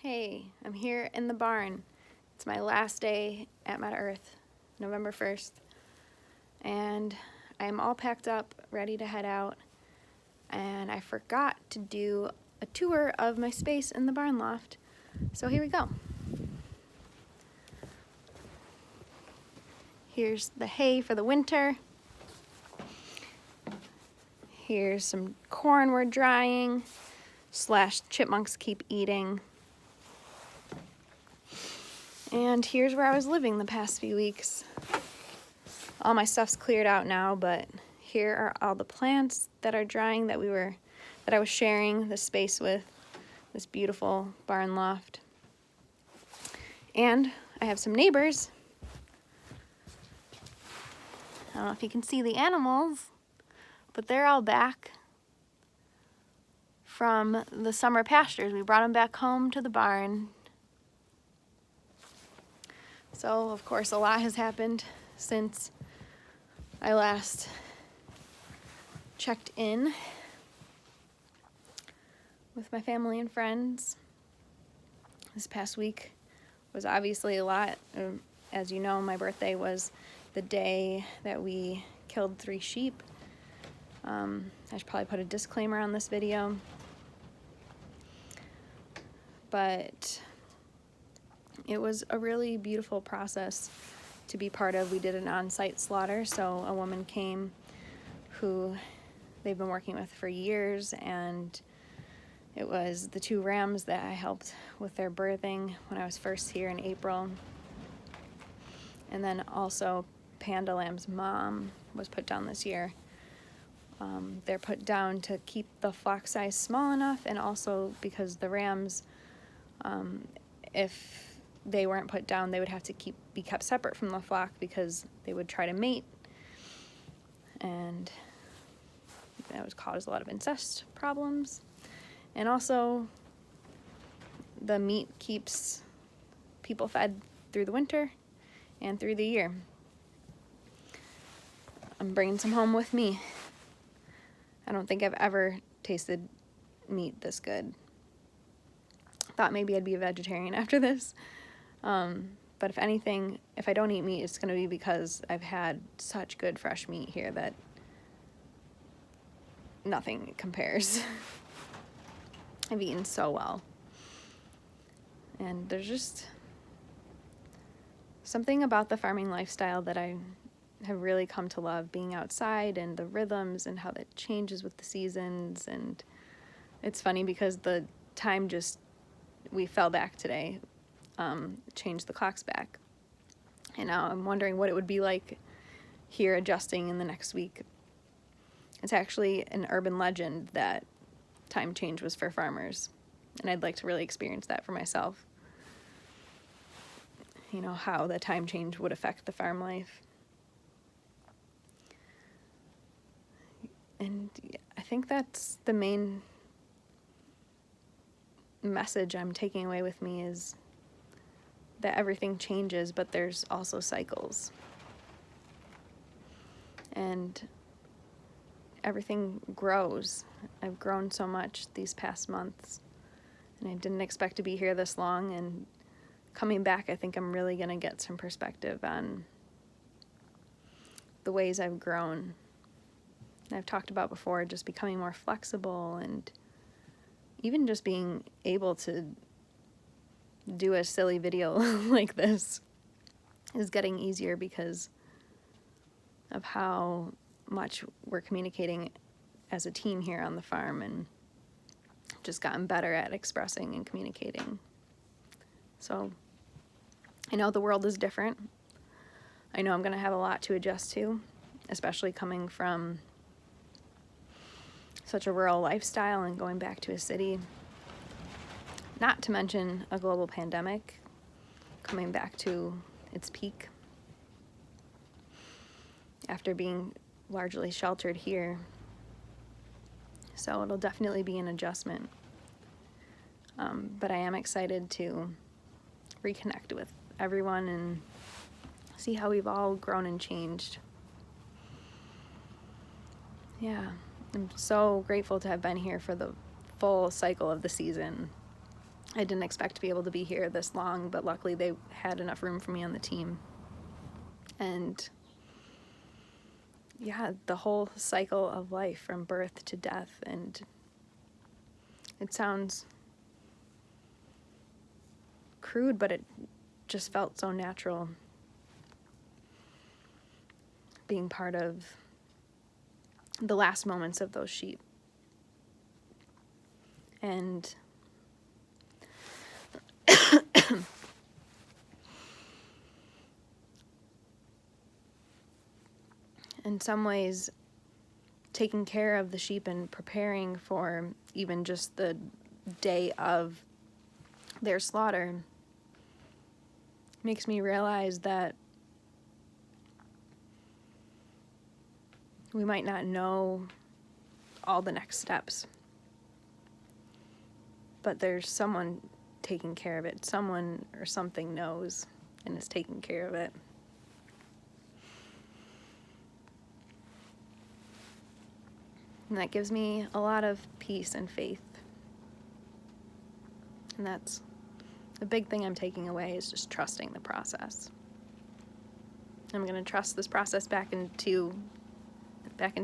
Hey, I'm here in the barn. It's my last day at Meta Earth, November 1st, and I'm all packed up, ready to head out, and I forgot to do a tour of my space in the barn loft, so here we go. Here's the hay for the winter. Here's some corn we're drying, / chipmunks keep eating. And here's where I was living the past few weeks. All my stuff's cleared out now, but here are all the plants that are drying that I was sharing the space with, this beautiful barn loft. And I have some neighbors. I don't know if you can see the animals, but they're all back from the summer pastures. We brought them back home to the barn. So, of course, a lot has happened since I last checked in with my family and friends. This past week was obviously a lot. As you know, my birthday was the day that we killed 3 sheep. I should probably put a disclaimer on this video. But it was a really beautiful process to be part of. We did an on-site slaughter, so a woman came who they've been working with for years, and it was the 2 rams that I helped with their birthing when I was first here in April. And then also Panda Lamb's mom was put down this year. They're put down to keep the flock size small enough, and also because the rams, if they weren't put down, they would have to be kept separate from the flock because they would try to mate, and that would cause a lot of incest problems. And also, the meat keeps people fed through the winter and through the year. I'm bringing some home with me. I don't think I've ever tasted meat this good. Thought maybe I'd be a vegetarian after this. But if anything, if I don't eat meat, it's going to be because I've had such good fresh meat here that nothing compares. I've eaten so well. And there's just something about the farming lifestyle that I have really come to love, being outside and the rhythms and how that changes with the seasons. And it's funny because the time we fell back today, changed the clocks back. And now I'm wondering what it would be like here adjusting in the next week. It's actually an urban legend that time change was for farmers, and I'd like to really experience that for myself. You know, how the time change would affect the farm life. And I think that's the main message I'm taking away with me, is that everything changes, but there's also cycles. And everything grows. I've grown so much these past months, and I didn't expect to be here this long, and coming back, I think I'm really going to get some perspective on the ways I've grown. And I've talked about before, just becoming more flexible, and even just being able to do a silly video like this is getting easier because of how much we're communicating as a team here on the farm, and just gotten better at expressing and communicating. So I know the world is different. I know I'm going to have a lot to adjust to, especially coming from such a rural lifestyle and going back to a city. Not to mention a global pandemic coming back to its peak after being largely sheltered here. So it'll definitely be an adjustment. But I am excited to reconnect with everyone and see how we've all grown and changed. Yeah, I'm so grateful to have been here for the full cycle of the season. I didn't expect to be able to be here this long, but luckily they had enough room for me on the team. And yeah, the whole cycle of life from birth to death. And it sounds crude, but it just felt so natural being part of the last moments of those sheep. And in some ways, taking care of the sheep and preparing for even just the day of their slaughter makes me realize that we might not know all the next steps, but there's someone taking care of it. Someone or something knows and is taking care of it. And that gives me a lot of peace and faith. And that's the big thing I'm taking away, is just trusting the process. I'm going to trust this process back into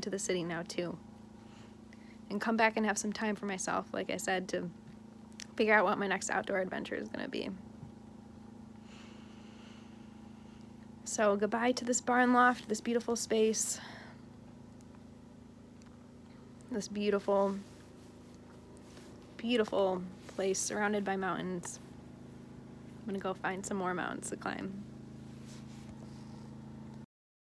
the city now too. And come back and have some time for myself, like I said, to figure out what my next outdoor adventure is going to be. So goodbye to this barn loft, this beautiful space, this beautiful, beautiful place surrounded by mountains. I'm gonna go find some more mountains to climb.